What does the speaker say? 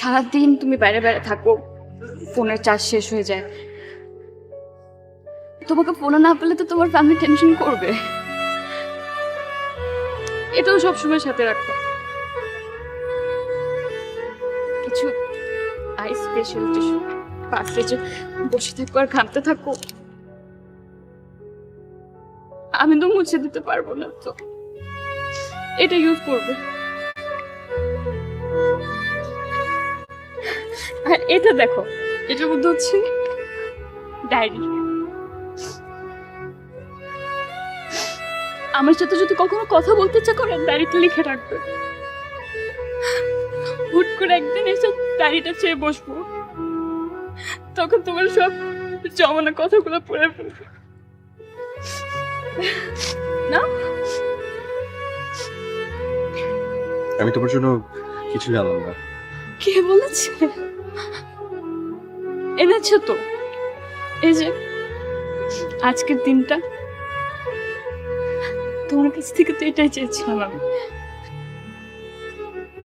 সারাদিন তুমি বাইরে বাইরে থাকো, ফোনের চার্জ শেষ হয়ে যায়। তোমাকে ফোনে না পেলে তো তোমার ফ্যামিলি টেনশন করবে। এটাও সবসময় সাথে রাখো। কিছু আইস স্পেশাল টিস্যু পাশে যে বসে থাকো আর ঘামতে থাকো, আমি তো মুছে দিতে পারবো না, তো এটা ইউজ করবে। আর এটা দেখো, এটার মধ্যে হচ্ছে ডায়েরি। আমার সাথে যদি কখনো কথা বলতে ইচ্ছা করে ডায়েরিতে লিখে রাখবে। হুট করে একদিন এসে ডায়েরিটা চেয়ে বসবো, তখন তোমার সব জমানো কথাগুলো পড়ে ফেলবে না? আমি তোমার জন্য কিছু জানলাম না। কে বলেছে? এনেছো তো, এই যে আজকের দিনটা তোমার কাছ থেকে তো এটাই চেয়েছিলাম আমি।